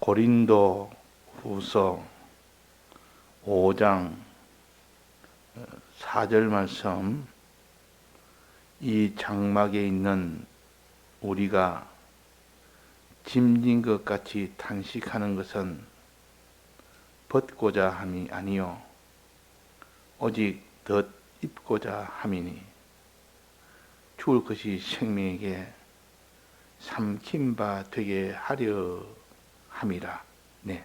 고린도 후서 5장 4절 말씀, 이 장막에 있는 우리가 짐진 것 같이 탄식하는 것은 벗고자 함이 아니요 오직 덧 입고자 함이니 죽을 것이 생명에게 삼킨 바 되게 하려 함이라. 네.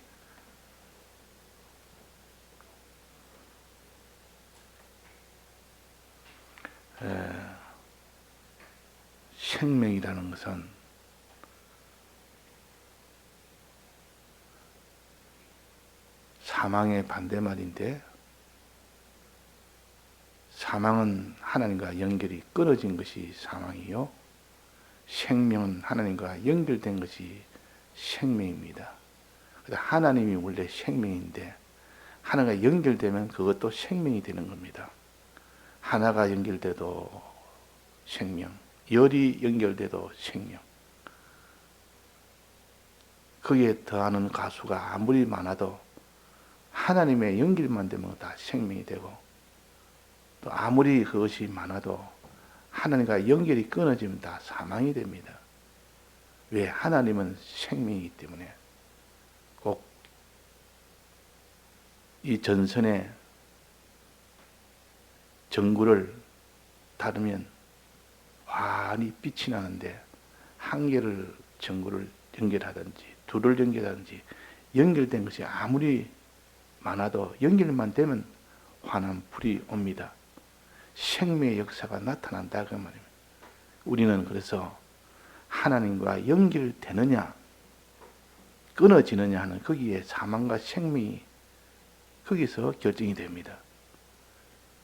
생명이라는 것은 사망의 반대말인데, 사망은 하나님과 연결이 끊어진 것이 사망이요, 생명은 하나님과 연결된 것이 생명입니다. 하나님이 원래 생명인데 하나가 연결되면 그것도 생명이 되는 겁니다. 하나가 연결돼도 생명, 열이 연결돼도 생명. 거기에 더하는 가수가 아무리 많아도 하나님의 연결만 되면 다 생명이 되고, 또 아무리 그것이 많아도 하나님과 연결이 끊어지면 다 사망이 됩니다. 왜? 하나님은 생명이기 때문에. 꼭 이 전선의 전구를 다루면 환히 빛이 나는데, 한 개를 전구를 연결하든지 둘을 연결하든지 연결된 것이 아무리 많아도 연결만 되면 환한 불이 옵니다. 생명의 역사가 나타난다 그 말입니다. 우리는 그래서 하나님과 연결되느냐 끊어지느냐 하는 거기에 사망과 생명이 거기서 결정이 됩니다.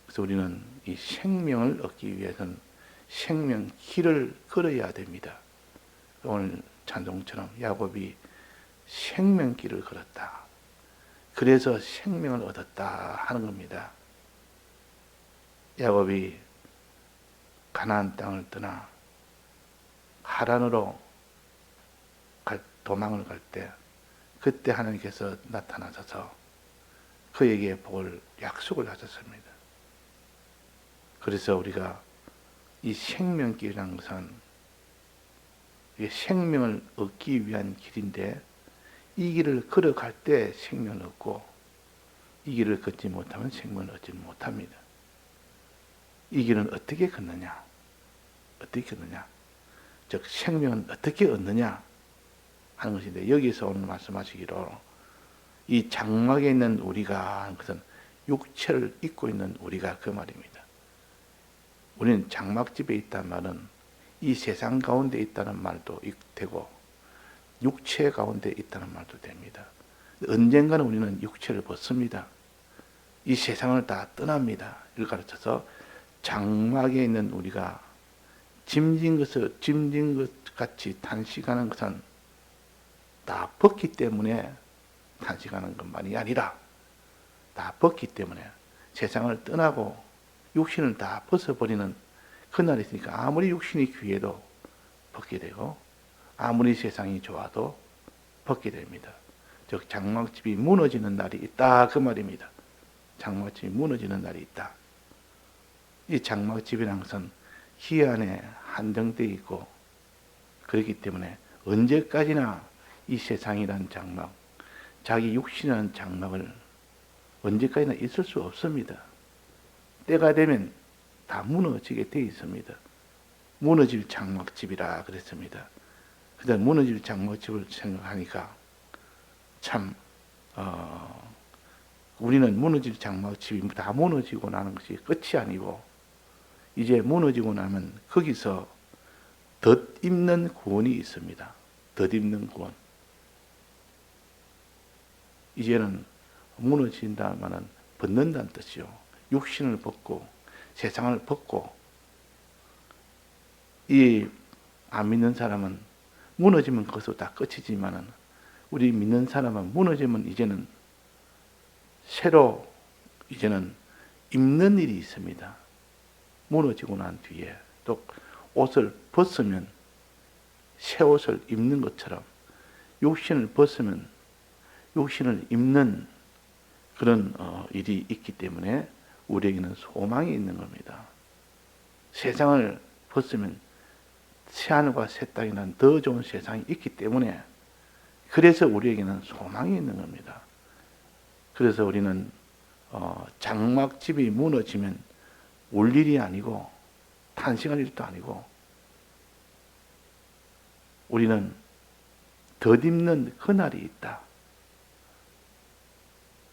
그래서 우리는 이 생명을 얻기 위해서는 생명 길을 걸어야 됩니다. 오늘 찬송처럼 야곱이 생명길을 걸었다. 그래서 생명을 얻었다 하는 겁니다. 야곱이 가나안 땅을 떠나 하란으로 도망을 갈 때, 그때 하나님께서 나타나셔서 그에게 복을 약속을 하셨습니다. 그래서 우리가 이 생명길이라는 것은 생명을 얻기 위한 길인데, 이 길을 걸어갈 때 생명을 얻고, 이 길을 걷지 못하면 생명을 얻지 못합니다. 이 길은 어떻게 걷느냐? 어떻게 걷느냐? 즉 생명은 어떻게 얻느냐 하는 것인데, 여기서 오늘 말씀하시기로 이 장막에 있는 우리가 하는 것은 육체를 입고 있는 우리가 그 말입니다. 우리는 장막집에 있다는 말은 이 세상 가운데 있다는 말도 되고 육체 가운데 있다는 말도 됩니다. 언젠가는 우리는 육체를 벗습니다. 이 세상을 다 떠납니다. 이를 가르쳐서 장막에 있는 우리가 짐진 것 같이 탄식하는 것은 다 벗기 때문에 탄식하는 것만이 아니라, 다 벗기 때문에 세상을 떠나고 육신을 다 벗어버리는 그날이 있으니까, 아무리 육신이 귀해도 벗게 되고 아무리 세상이 좋아도 벗게 됩니다. 즉 장막집이 무너지는 날이 있다 그 말입니다. 장막집이 무너지는 날이 있다. 이 장막집이라는 것은 기한에 한정되어 있고, 그렇기 때문에 언제까지나 이 세상이란 장막, 자기 육신이라는 장막을 언제까지나 있을 수 없습니다. 때가 되면 다 무너지게 되어 있습니다. 무너질 장막집이라 그랬습니다. 그다음 무너질 장막집을 생각하니까 참 우리는 무너질 장막집이 다 무너지고 나는 것이 끝이 아니고, 이제 무너지고 나면 거기서 덧입는 구원이 있습니다. 덧입는 구원. 이제는 무너진다면은 벗는다는 뜻이요. 육신을 벗고 세상을 벗고, 이 안 믿는 사람은 무너지면 거기서 다 끝이지만은, 우리 믿는 사람은 무너지면 이제는 새로 이제는 입는 일이 있습니다. 무너지고 난 뒤에 또 옷을 벗으면 새 옷을 입는 것처럼, 육신을 벗으면 육신을 입는 그런 일이 있기 때문에 우리에게는 소망이 있는 겁니다. 세상을 벗으면 새하늘과 새 땅이라는 더 좋은 세상이 있기 때문에, 그래서 우리에게는 소망이 있는 겁니다. 그래서 우리는 장막집이 무너지면 울 일이 아니고 탄식할 일도 아니고, 우리는 덧입는 그날이 있다.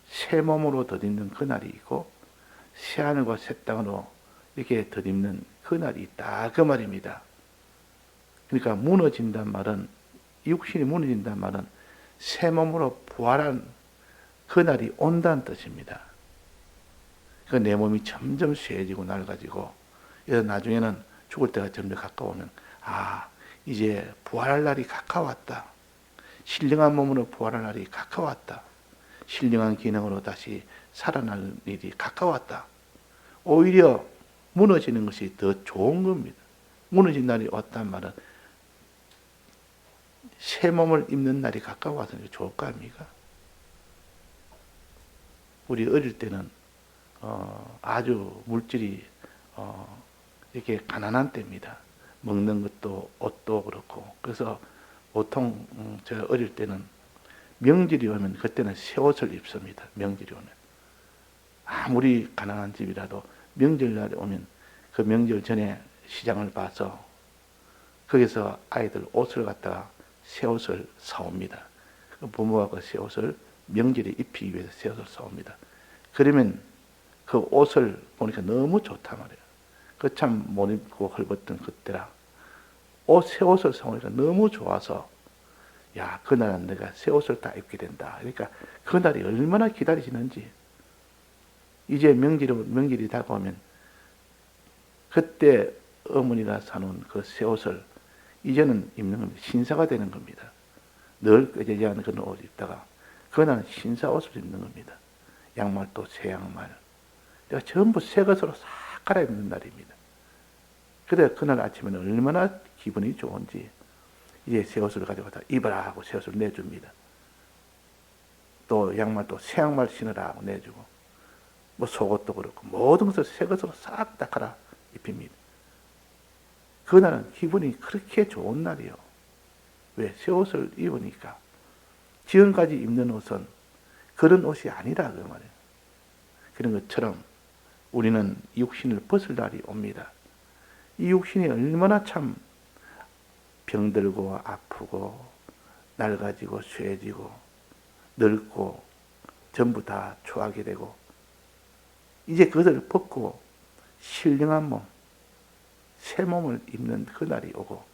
새 몸으로 덧입는 그날이 있고 새하늘과 새 땅으로 이렇게 덧입는 그날이 있다, 그 말입니다. 그러니까 무너진단 말은, 육신이 무너진단 말은 새 몸으로 부활한 그날이 온다는 뜻입니다. 그 내 몸이 점점 쇠해지고 낡아지고, 그래서 나중에는 죽을 때가 점점 가까우면 이제 부활할 날이 가까웠다. 신령한 몸으로 부활할 날이 가까웠다. 신령한 기능으로 다시 살아날 일이 가까웠다. 오히려 무너지는 것이 더 좋은 겁니다. 무너진 날이 왔단 말은 새 몸을 입는 날이 가까워서 좋을 거 아닙니까? 우리 어릴 때는 아주 물질이 이렇게 가난한 때입니다. 먹는 것도 옷도 그렇고. 그래서 보통 제가 어릴 때는 명절이 오면 그때는 새 옷을 입습니다. 명절이 오면. 아무리 가난한 집이라도 명절날이 오면 그 명절 전에 시장을 봐서 거기서 아이들 옷을 갖다가 새 옷을 사옵니다. 부모가 그 새 옷을 명절에 입히기 위해서 새 옷을 사옵니다. 그러면 그 옷을 보니까 너무 좋단 말이에요. 그 참 못 입고 헐벗던 그때라 새 옷을 사오니까 너무 좋아서, 야, 그날은 내가 새 옷을 다 입게 된다. 그러니까 그날이 얼마나 기다리시는지. 이제 명절이 다가오면 그때 어머니가 사놓은 그 새 옷을 이제는 입는 겁니다. 신사가 되는 겁니다. 늘 끄지지 않은 그런 옷을 입다가 그날은 신사 옷을 입는 겁니다. 양말도 새 양말. 내가 전부 새 것으로 싹 갈아입는 날입니다. 그래, 그날 아침에는 얼마나 기분이 좋은지, 이제 새 옷을 가져가다 입어라 하고 새 옷을 내줍니다. 또 양말도 새 양말 신으라 하고 내주고, 뭐 속옷도 그렇고 모든 것을 새 것으로 싹 다 갈아 입힙니다. 그날은 기분이 그렇게 좋은 날이요. 왜? 새 옷을 입으니까. 지금까지 입는 옷은 그런 옷이 아니라 그 말이에요. 그런 것처럼 우리는 육신을 벗을 날이 옵니다. 이 육신이 얼마나 참 병들고 아프고 낡아지고 쇠해지고 늙고 전부 다 초하게 되고, 이제 그것을 벗고 신령한 몸, 새 몸을 입는 그날이 오고,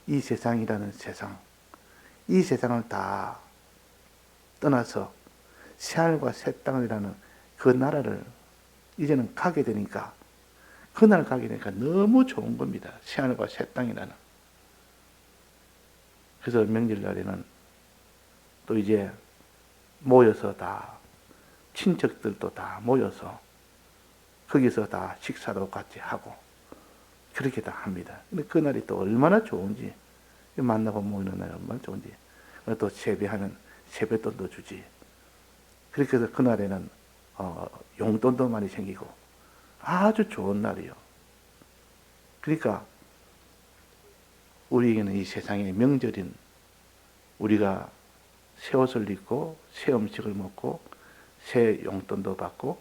이 세상이라는 세상, 이 세상을 다 떠나서 새하늘과 새 땅이라는 그 나라를 이제는 가게 되니까, 그날 가게 되니까 너무 좋은 겁니다. 새하늘과 새 땅이라는. 그래서 명절날에는 또 이제 모여서 다, 친척들도 다 모여서 거기서 다 식사도 같이 하고 그렇게 다 합니다. 근데 그날이 또 얼마나 좋은지, 만나고 모이는 날이 얼마나 좋은지. 또 세배하면 세뱃돈도 주지. 그렇게 해서 그날에는 용돈도 많이 생기고 아주 좋은 날이요. 그러니까 우리에게는 이 세상의 명절인, 우리가 새 옷을 입고 새 음식을 먹고 새 용돈도 받고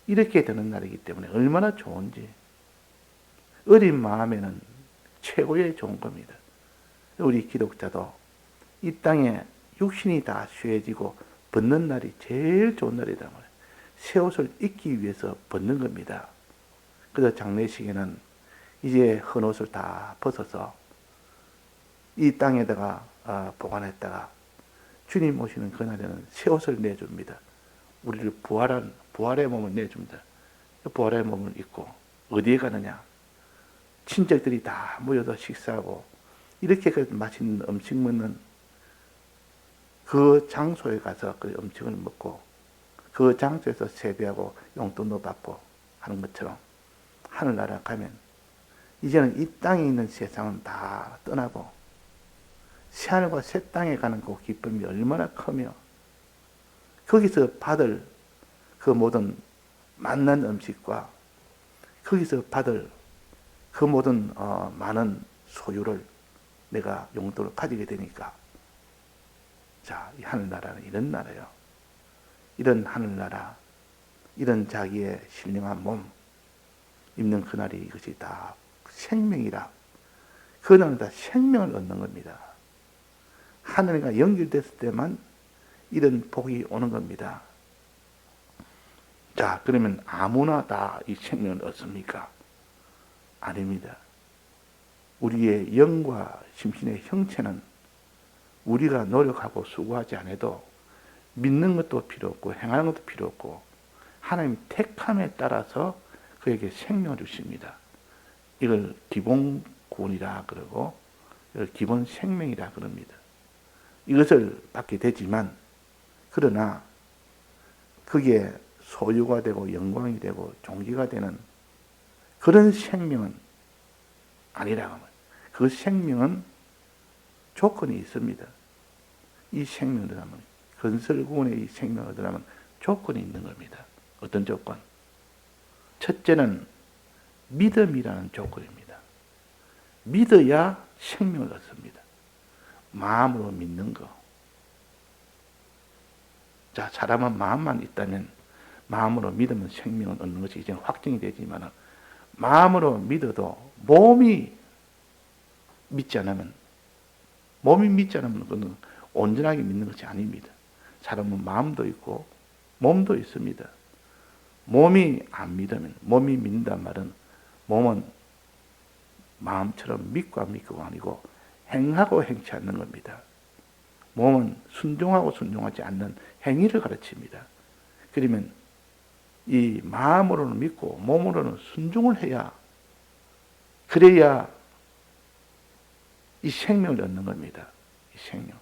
이렇게 되는 날이기 때문에 얼마나 좋은지, 어린 마음에는 최고의 좋은 겁니다. 우리 기독자도 이 땅에 육신이 다 쇠해지고 벗는 날이 제일 좋은 날이다 말이에요. 새 옷을 입기 위해서 벗는 겁니다. 그래서 장례식에는 이제 헌 옷을 다 벗어서 이 땅에다가 보관했다가 주님 오시는 그날에는 새 옷을 내줍니다. 우리를 부활의 몸을 내줍니다. 부활의 몸을 입고 어디에 가느냐? 친척들이 다 모여서 식사하고 이렇게 맛있는 음식 먹는 그 장소에 가서 그 음식을 먹고 그 장소에서 세배하고 용돈도 받고 하는 것처럼 하늘나라 가면 이제는 이 땅에 있는 세상은 다 떠나고 새하늘과 새 땅에 가는 그 기쁨이 얼마나 크며 거기서 받을 그 모든 맛난 음식과 거기서 받을 그 모든 많은 소유를 내가 용도를 가지게 되니까, 자, 이 하늘나라는 이런 나라예요. 이런 하늘나라, 이런 자기의 신령한 몸 입는 그날이 이것이 다 생명이라. 그날은 다 생명을 얻는 겁니다. 하늘과 연결됐을 때만 이런 복이 오는 겁니다. 자, 그러면 아무나 다 이 생명을 얻습니까? 아닙니다. 우리의 영과 심신의 형체는 우리가 노력하고 수고하지 않아도 믿는 것도 필요 없고 행하는 것도 필요 없고 하나님 택함에 따라서 그에게 생명을 주십니다. 이걸 기본 구원이라 그러고 이걸 기본 생명이라 그럽니다. 이것을 받게 되지만, 그러나 그게 소유가 되고 영광이 되고 존귀가 되는 그런 생명은 아니라고 합니다. 그 생명은 조건이 있습니다. 이 생명을 얻으려면, 건설구원의 이 생명을 얻으려면 조건이 있는 겁니다. 어떤 조건? 첫째는 믿음이라는 조건입니다. 믿어야 생명을 얻습니다. 마음으로 믿는 거. 자, 사람은 마음만 있다면, 마음으로 믿으면 생명을 얻는 것이 이제 확정이 되지만, 마음으로 믿어도 몸이 믿지 않으면 그건 온전하게 믿는 것이 아닙니다. 사람은 마음도 있고 몸도 있습니다. 몸이 안 믿으면, 몸이 믿는단 말은 몸은 마음처럼 믿고 안 믿고가 아니고 행하고 행치 않는 겁니다. 몸은 순종하고 순종하지 않는 행위를 가르칩니다. 그러면 이 마음으로는 믿고 몸으로는 순종을 해야, 그래야 이 생명을 얻는 겁니다. 이 생명.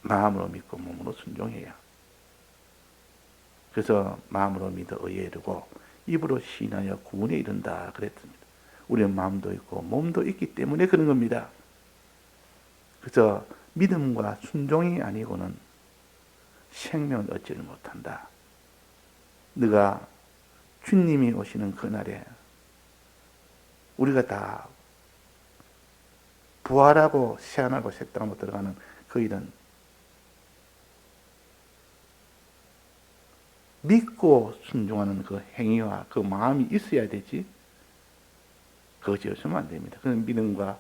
마음으로 믿고 몸으로 순종해야. 그래서 마음으로 믿어 의에 이르고 입으로 시인하여 구원에 이른다 그랬습니다. 우리는 마음도 있고 몸도 있기 때문에 그런 겁니다. 그래서 믿음과 순종이 아니고는 생명을 얻지를 못한다. 네가 주님이 오시는 그날에 우리가 다 부활하고 새하늘과 새 땅으로 들어가는 그 일은 믿고 순종하는 그 행위와 그 마음이 있어야 되지, 그것이 없으면 안 됩니다. 그런 믿음과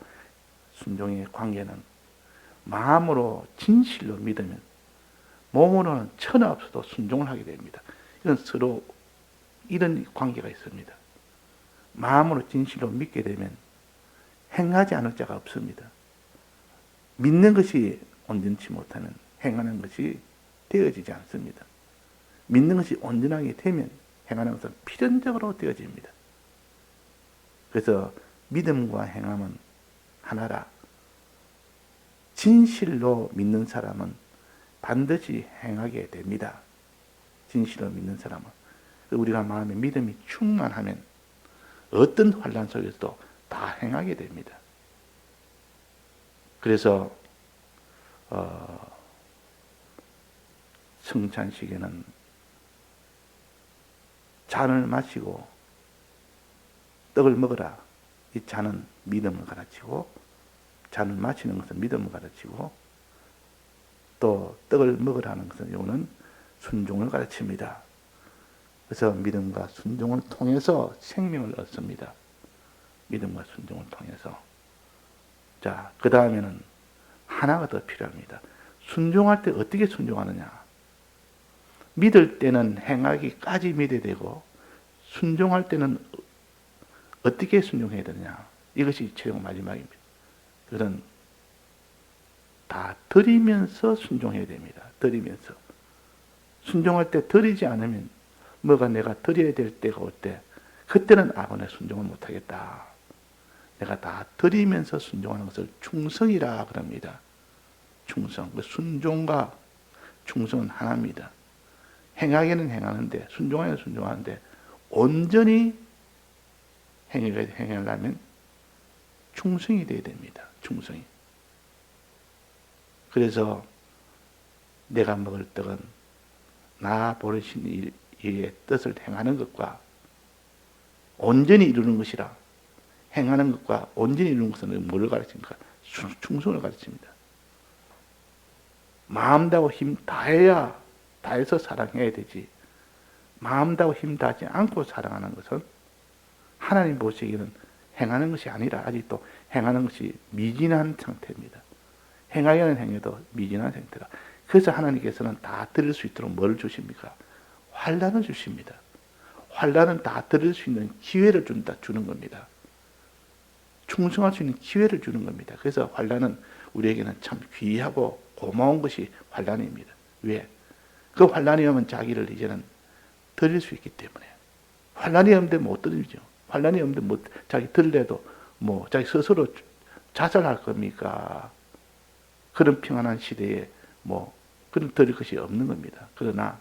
순종의 관계는 마음으로 진실로 믿으면 몸으로는 천하 없어도 순종을 하게 됩니다. 이건 서로 이런 관계가 있습니다. 마음으로 진실로 믿게 되면 행하지 않을 자가 없습니다. 믿는 것이 온전치 못하면 행하는 것이 되어지지 않습니다. 믿는 것이 온전하게 되면 행하는 것은 필연적으로 되어집니다. 그래서 믿음과 행함은 하나라. 진실로 믿는 사람은 반드시 행하게 됩니다. 진실로 믿는 사람은. 우리가 마음에 믿음이 충만하면 어떤 환난 속에서도 다 행하게 됩니다. 그래서 성찬식에는 잔을 마시고 떡을 먹으라. 이 잔은 믿음을 가르치고, 잔을 마시는 것은 믿음을 가르치고, 또 떡을 먹으라는 것은 요는 순종을 가르칩니다. 그래서 믿음과 순종을 통해서 생명을 얻습니다. 믿음과 순종을 통해서. 자, 그 다음에는 하나가 더 필요합니다. 순종할 때 어떻게 순종하느냐? 믿을 때는 행하기까지 믿어야 되고, 순종할 때는 어떻게 순종해야 되느냐? 이것이 최종 마지막입니다. 그건 다 드리면서 순종해야 됩니다. 드리면서. 순종할 때 드리지 않으면 뭐가 내가 드려야 될 때가 올 때, 그때는 아버지의 순종을 못하겠다. 내가 다 드리면서 순종하는 것을 충성이라 그럽니다. 충성. 순종과 충성은 하나입니다. 행하기는 행하는데, 순종하기는 순종하는데, 온전히 행하려면 충성이 되어야 됩니다. 충성이. 그래서 내가 먹을 떡은 나 보내신 이의 뜻을 행하는 것과 온전히 이루는 것이라. 행하는 것과 온전히 이루는 것은 뭐를 가르칩니까? 충성을 가르칩니다. 마음 다하고 힘 다해야, 다해서 사랑해야 되지. 마음 다하고 힘 다하지 않고 사랑하는 것은 하나님 보시기에는 행하는 것이 아니라 아직도 행하는 것이 미진한 상태입니다. 행하려는 행위도 미진한 상태라. 그래서 하나님께서는 다 드릴 수 있도록 뭘 주십니까? 환난을 주십니다. 환난은 다 드릴 수 있는 기회를 주는 겁니다. 충성할 수 있는 기회를 주는 겁니다. 그래서 환난은 우리에게는 참 귀하고 고마운 것이 환난입니다. 왜? 그 환난이 오면 자기를 이제는 드릴 수 있기 때문에. 환난이 없는데 못 드리죠. 환난이 없는데 뭐 자기 들래도 뭐 자기 스스로 자살할 겁니까? 그런 평안한 시대에 뭐 그런 드릴 것이 없는 겁니다. 그러나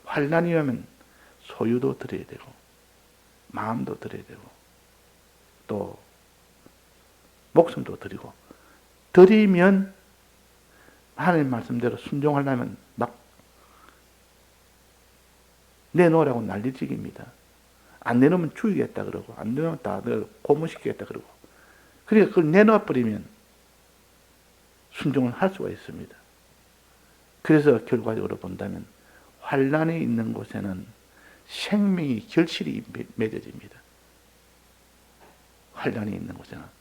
환난이 오면 소유도 드려야 되고 마음도 드려야 되고 또 목숨도 드리고, 드리면 하나님 말씀대로 순종하려면 막 내놓으라고 난리치기입니다. 안 내놓으면 죽이겠다 그러고, 안 내놓으면 다 고문시키겠다 그러고, 그러니까 그걸 내놔버리면 순종을 할 수가 있습니다. 그래서 결과적으로 본다면 환난이 있는 곳에는 생명이 결실이 맺어집니다. 환난이 있는 곳에는.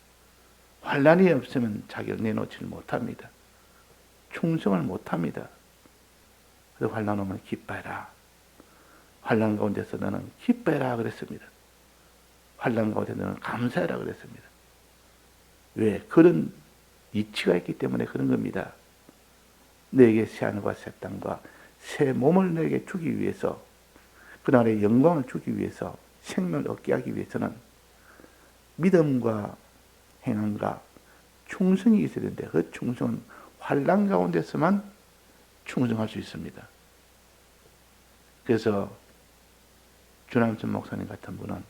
환난이 없으면 자기를 내놓지를 못합니다. 충성을 못합니다. 그래서 환난 오면 기뻐해라. 환난 가운데서 너는 기뻐해라 그랬습니다. 환난 가운데 너는 감사해라 그랬습니다. 왜? 그런 이치가 있기 때문에 그런 겁니다. 내게 새 하늘과 새 땅과 새 몸을 내게 주기 위해서, 그날의 영광을 주기 위해서, 생명을 얻게 하기 위해서는 믿음과 행함과 충성이 있어야 되는데, 그 충성은 환난 가운데서만 충성할 수 있습니다. 그래서 주남선 목사님 같은 분은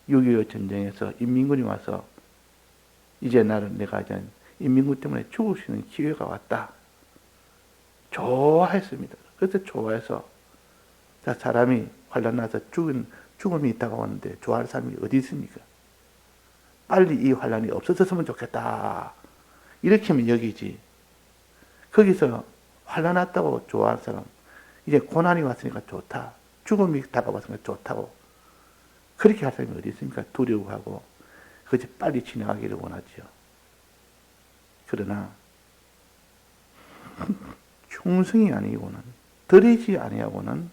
6.25 전쟁에서 인민군이 와서 이제 내가 이제 인민군 때문에 죽을 수 있는 기회가 왔다. 좋아했습니다. 그래서 좋아해서, 사람이 환난 나서 죽음이 있다가 왔는데 좋아할 사람이 어디 있습니까? 빨리 이 환난이 없어졌으면 좋겠다. 이렇게 하면 여기지. 거기서 환난 왔다고 좋아할 사람, 이제 고난이 왔으니까 좋다. 죽음이 다가왔으니까 좋다고. 그렇게 할 사람이 어디 있습니까? 두려워하고 그저 빨리 지나가기를 원하죠. 그러나 충성이 아니고는, 드리지 아니하고는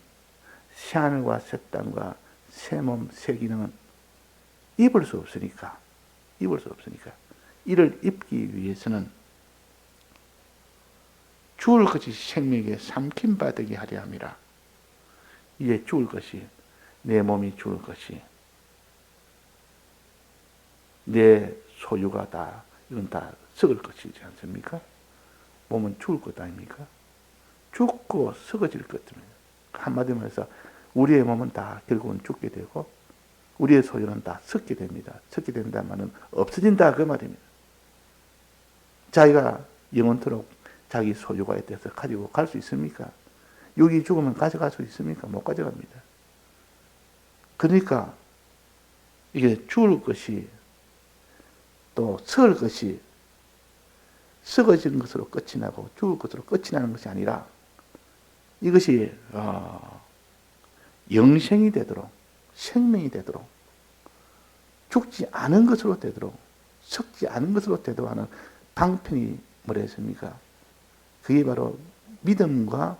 새 하늘과 새 땅과 새 몸, 새 기능은 입을 수 없으니까, 이를 입기 위해서는 죽을 것이 생명에게 삼킴받게 하려 함이라. 이제 죽을 것이, 내 몸이 죽을 것이, 내 소유가 다, 이건 다 썩을 것이지 않습니까? 몸은 죽을 것 아닙니까? 죽고 썩어질 것입니다. 한마디로 해서 우리의 몸은 다 결국은 죽게 되고 우리의 소유는 다 썩게 됩니다. 썩게 된다는 말은 없어진다 그 말입니다. 자기가 영원토록 자기 소유가 있어서 가지고 갈 수 있습니까? 여기 죽으면 가져갈 수 있습니까? 못 가져갑니다. 그러니까 이게 죽을 것이 또 썩을 것이 썩어지는 것으로 끝이 나고 죽을 것으로 끝이 나는 것이 아니라 이것이 영생이 되도록, 생명이 되도록, 죽지 않은 것으로 되도록, 썩지 않은 것으로 되도록 하는 방편이 뭐라 했습니까? 그게 바로 믿음과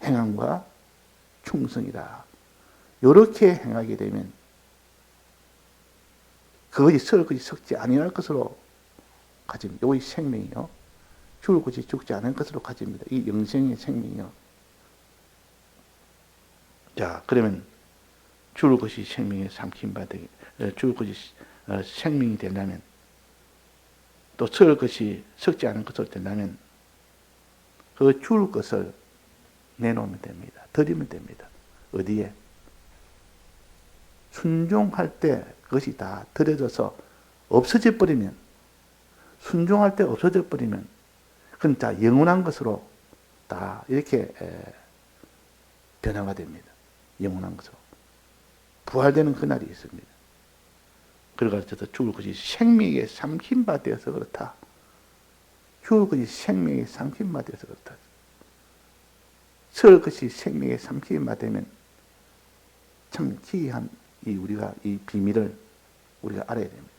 행함과 충성이다. 이렇게 행하게 되면 그것이 썩을 것이 썩지 아니할 것으로 가집니다. 이것이 생명이요. 죽을 것이 죽지 않을 것으로 가집니다. 이 영생의 생명이요. 자, 그러면 죽을 것이 생명의 삼킴받기, 죽을 것이 생명이 되려면, 또 썩을 것이 썩지 않은 것으로 되려면 그 죽을 것을 내놓으면 됩니다. 드리면 됩니다. 어디에? 순종할 때 그것이 다 드려져서 없어져 버리면, 순종할 때 없어져 버리면 그건 다 영원한 것으로 다 이렇게 변화가 됩니다. 영원한 것으로. 부활되는 그날이 있습니다. 그래가지고 죽을 것이 생명에 삼킨 바 되어서 그렇다. 죽을 것이 생명에 삼킨 바 되어서 그렇다. 설 것이 생명에 삼킨 바 되면 참 기이한 우리가 이 비밀을 우리가 알아야 됩니다.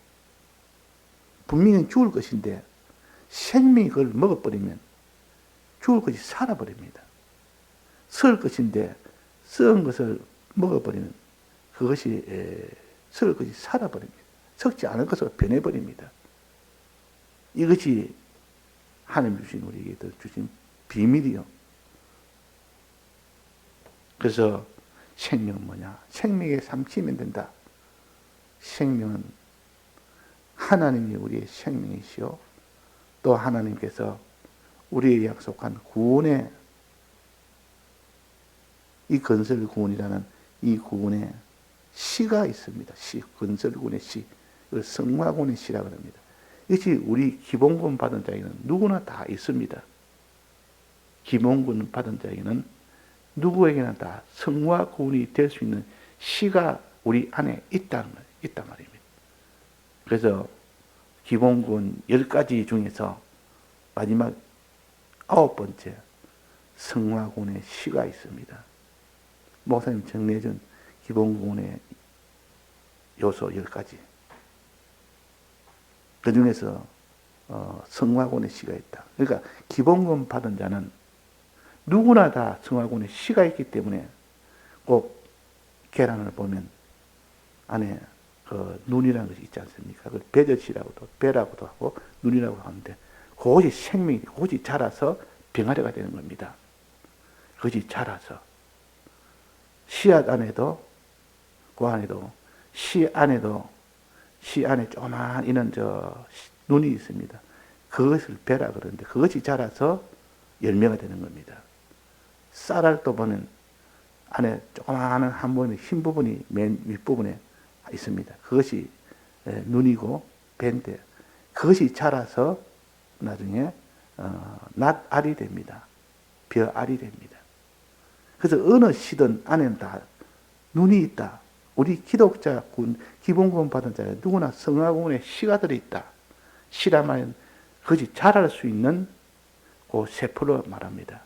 분명히 죽을 것인데 생명이 그걸 먹어버리면 죽을 것이 살아버립니다. 썩을 것인데 썩은 것을 먹어버리면 그것이 썩을 것이 살아버립니다. 썩지 않을 것으로 변해버립니다. 이것이 하나님 주신 우리에게 주신 비밀이요. 그래서 생명은 뭐냐? 생명에 삼키면 된다. 생명은 하나님이 우리의 생명이시요. 또 하나님께서 우리에게 약속한 구원의 이 건설구원이라는 이 구원의 시가 있습니다. 시, 건설구원의 시. 이걸 성화구원의 시라고 합니다. 이것이 우리 기본구원 받은 자에게는 누구나 다 있습니다. 기본구원 받은 자에게는 누구에게나 다 성화구원이 될 수 있는 시가 우리 안에 있단 말입니다. 그래서 기본구원 10가지 중에서 마지막 9번째 성화구원의 시가 있습니다. 목사님 정리해준 기본구원의 요소 10가지. 그 중에서 성화구원의 시가 있다. 그러니까 기본구원 받은 자는 누구나 다 성화구원의 시가 있기 때문에 꼭 계란을 보면 안에 그 눈이라는 것이 있지 않습니까? 그걸 배젖이라고도 배라고도 하고 눈이라고 하는데 그것이 생명이 그것이 자라서 병아리가 되는 겁니다. 그것이 자라서 씨앗 안에도 그 안에도 씨 안에 조그만 이런 눈이 있습니다. 그것을 배라 그러는데 그것이 자라서 열매가 되는 겁니다. 쌀알도 보면 안에 조그마한 한 부분이 흰 부분이 맨 윗부분에 있습니다. 그것이 눈이고 배인데 그것이 자라서 나중에 낫알이 됩니다. 벼알이 됩니다. 그래서 어느 시든 안에는 다 눈이 있다. 우리 기독자 기본구원 받은 자에 누구나 성화구원의 씨가 들어있다. 씨라면 그것이 자랄 수 있는 그 세포를 말합니다.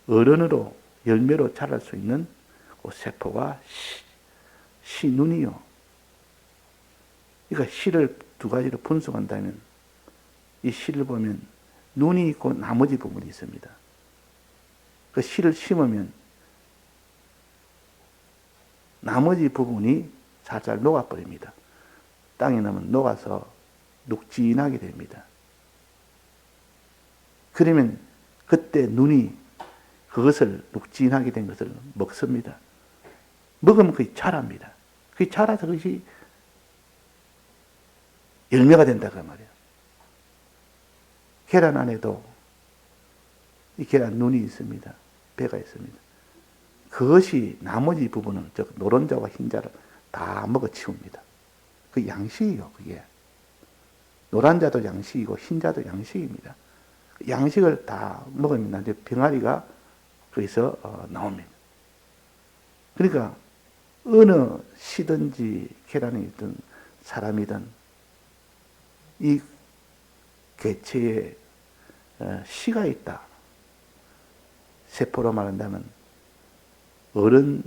어른으로 열매로 자랄 수 있는 그 세포가 씨눈이요. 그러니까 씨를 두 가지로 분석한다면 이 씨를 보면 눈이 있고 나머지 부분이 있습니다. 그 씨를 심으면 나머지 부분이 살살 녹아버립니다. 땅에 넣으면 녹아서 눅진하게 됩니다. 그러면 그때 눈이 그것을 눅진하게 된 것을 먹습니다. 먹으면 그게 자랍니다. 그게 자라서 그것이 열매가 된다 그 말이에요. 계란 안에도 이 계란 눈이 있습니다. 배가 있습니다. 그것이 나머지 부분은 즉 노른자와 흰자를 다 먹어치웁니다. 그 양식이요. 그게 노란자도 양식이고 흰자도 양식입니다. 양식을 다 먹으면 나중에 병아리가 거기서 나옵니다. 그러니까 어느 씨든지 계란이든 사람이든 이 개체에 씨가 있다. 세포로 말한다면 어른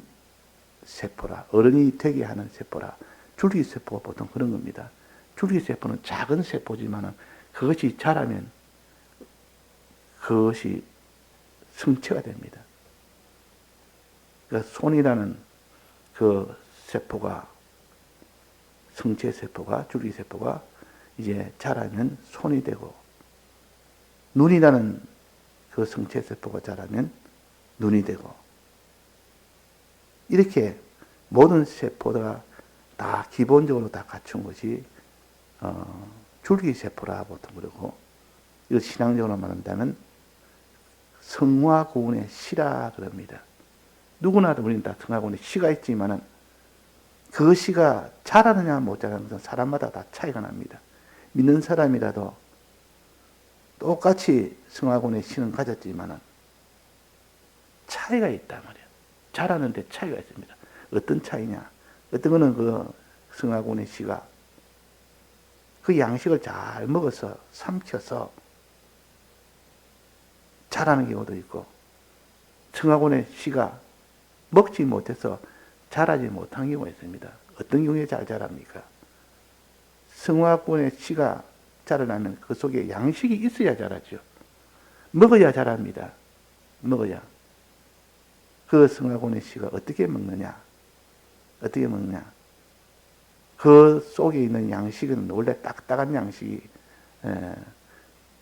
세포라, 어른이 되게 하는 세포라. 줄기세포가 보통 그런 겁니다. 줄기세포는 작은 세포지만 그것이 자라면 그것이 성체가 됩니다. 그러니까 손이라는 그 세포가, 성체세포가, 줄기세포가 이제 자라면 손이 되고, 눈이라는 그 성체세포가 자라면 눈이 되고, 이렇게 모든 세포가 다 기본적으로 다 갖춘 것이 줄기세포라 보통 그러고, 이거 신앙적으로 말한다면 성화구원의 씨라 그럽니다. 누구나 우리는 다 성화구원의 씨가 있지만은 그 씨가 자라느냐 못 자라는 것은 사람마다 다 차이가 납니다. 믿는 사람이라도 똑같이 성화군의 시는 가졌지만은 차이가 있단 말이에요. 잘하는데 차이가 있습니다. 어떤 차이냐? 어떤 거는 그 성화군의 시가 그 양식을 잘 먹어서 삼켜서 잘하는 경우도 있고, 성화군의 시가 먹지 못해서 잘하지 못한 경우가 있습니다. 어떤 경우에 잘 자랍니까? 성화군의 시가 자라나면 그 속에 양식이 있어야 자라죠. 먹어야 자랍니다. 먹어야. 그 성화군의 씨가 어떻게 먹느냐? 어떻게 먹느냐? 그 속에 있는 양식은 원래 딱딱한 양식이,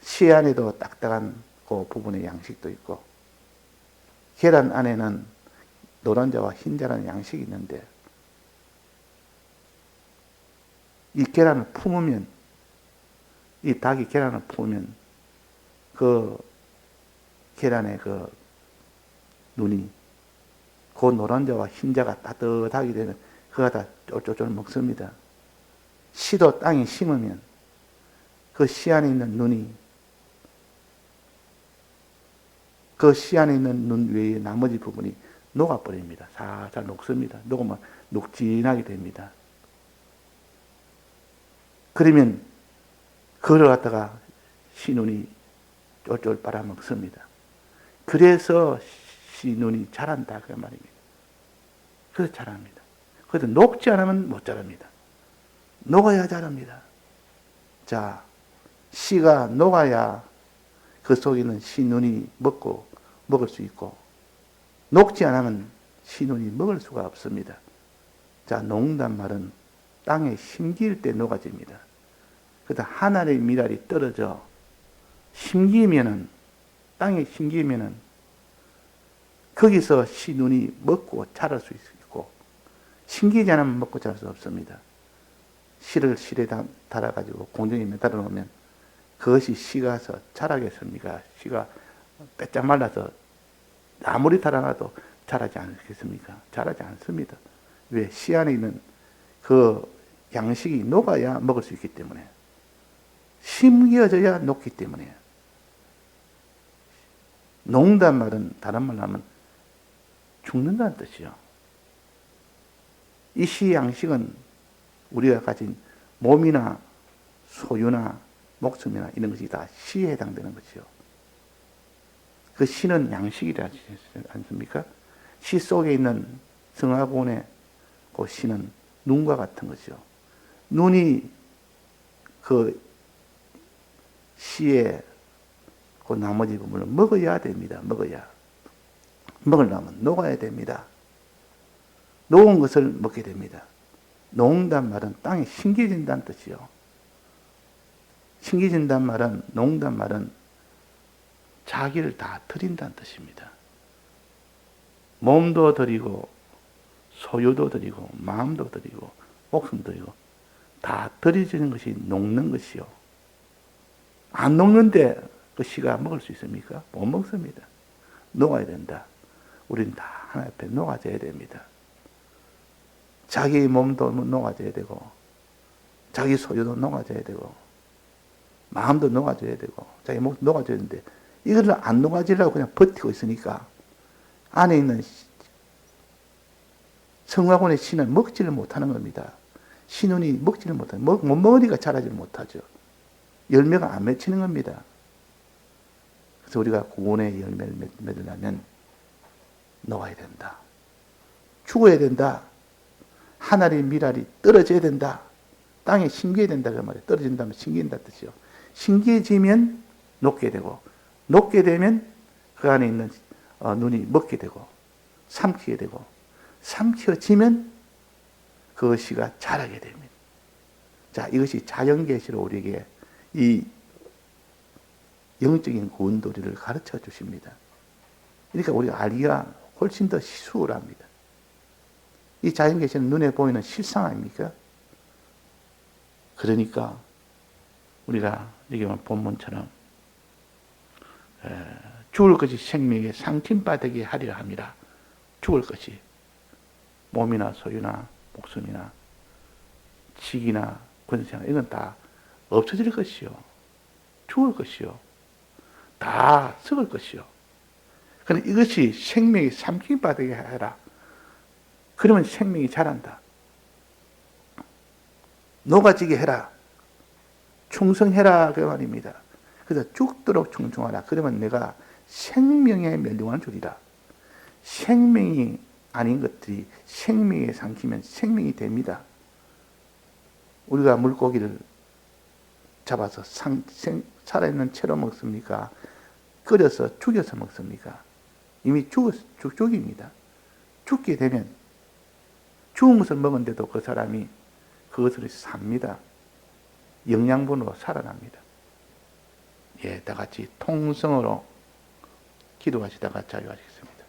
씨 안에도 딱딱한 그 부분의 양식도 있고, 계란 안에는 노란자와 흰자라는 양식이 있는데, 이 계란을 품으면, 이 닭이 계란을 품으면, 그 계란의 그 눈이, 그 노란자와 흰자가 따뜻하게 되면, 그가 다 쫄쫄쫄 먹습니다. 씨도 땅에 심으면, 그 씨 안에 있는 눈이, 그 씨 안에 있는 눈 외에 나머지 부분이 녹아버립니다. 살살 녹습니다. 녹으면 녹진하게 됩니다. 그러면 그걸 갖다가 씨눈이 쫄쫄 빨아먹습니다. 그래서 씨눈이 자란다 그 말입니다. 그래서 자랍니다. 그래도 녹지 않으면 못 자랍니다. 녹아야 자랍니다. 자, 씨가 녹아야 그 속에 있는 씨눈이 먹을 수 있고, 녹지 않으면 씨눈이 먹을 수가 없습니다. 자, 녹는단 말은 땅에 심길 때 녹아집니다. 그래서 하늘의 미랄이 떨어져 심기면은, 땅에 심기면은 거기서 씨눈이 먹고 자랄 수 있고, 심기지 않으면 먹고 자랄 수 없습니다. 씨를 실에 달아가지고 공중에 매달아 놓으면 그것이 씨가 서 자라겠습니까? 씨가 빼짝 말라서 아무리 달아놔도 자라지 않겠습니까? 자라지 않습니다. 왜? 씨 안에 있는 그 양식이 녹아야 먹을 수 있기 때문에, 심겨져야 녹기 때문에. 녹는단 말은 다른 말로 하면 죽는다는 뜻이요. 이 씨 양식은 우리가 가진 몸이나 소유나 목숨이나 이런 것이 다 씨에 해당되는 것이요. 그 씨는 양식이라 하지 않습니까? 씨 속에 있는 성화군의 그 씨는 눈과 같은 것이요. 눈이 그 씨의 그 나머지 부분을 먹어야 됩니다. 먹으려면 녹아야 됩니다. 녹은 것을 먹게 됩니다. 녹는단 말은 땅에 심겨진다는 뜻이요. 심겨진단 말은, 녹는단 말은 자기를 다 드린다는 뜻입니다. 몸도 드리고, 소유도 드리고, 마음도 드리고, 목숨도 드리고, 다 드려지는 것이 녹는 것이요. 안 녹는데 그 씨가 먹을 수 있습니까? 못 먹습니다. 녹아야 된다. 우리는 다 하나님 앞에 녹아져야 됩니다. 자기 몸도 녹아져야 되고, 자기 소유도 녹아져야 되고, 마음도 녹아져야 되고, 자기 목도 녹아져야 되는데, 이거를 안 녹아지려고 그냥 버티고 있으니까, 안에 있는 성화군의 씨는 먹지를 못하는 겁니다. 씨눈이 먹지를 못하는, 못 먹으니까 자라지를 못하죠. 열매가 안 맺히는 겁니다. 그래서 우리가 구원의 열매를 맺으려면 녹아야 된다. 죽어야 된다. 하늘의 미랄이 떨어져야 된다. 땅에 심겨야 된다. 그 말이에요. 떨어진다면 심긴다 뜻이요. 심겨지면 녹게 되고, 녹게 되면 그 안에 있는 눈이 먹게 되고, 삼키게 되고, 삼켜지면 그 씨가 자라게 됩니다. 자, 이것이 자연계시로 우리에게 이 영적인 구원도리를 가르쳐 주십니다. 그러니까 우리가 알기가 훨씬 더 수월합니다. 이 자연계시는 눈에 보이는 실상 아닙니까? 그러니까 우리가 여기 본문처럼 죽을 것이 생명에 상침바되게 하리라 함이라. 죽을 것이 몸이나 소유나 목숨이나 직이나 권세나 이건 다 없어질 것이요. 죽을 것이요. 다 썩을 것이요. 그런데 이것이 생명이 삼킴받게 해라. 그러면 생명이 자란다. 녹아지게 해라. 충성해라. 그 말입니다. 그래서 죽도록 충성하라. 그러면 내가 생명의 멸류관을 주리라. 생명이 아닌 것들이 생명에 삼키면 생명이 됩니다. 우리가 물고기를 잡아서 살아있는 채로 먹습니까? 끓여서 죽여서 먹습니까? 이미 죽입니다. 죽게 되면 죽은 것을 먹은데도 그 사람이 그것을 삽니다. 영양분으로 살아납니다. 예, 다 같이 통성으로 기도하시다가 자유하시겠습니다.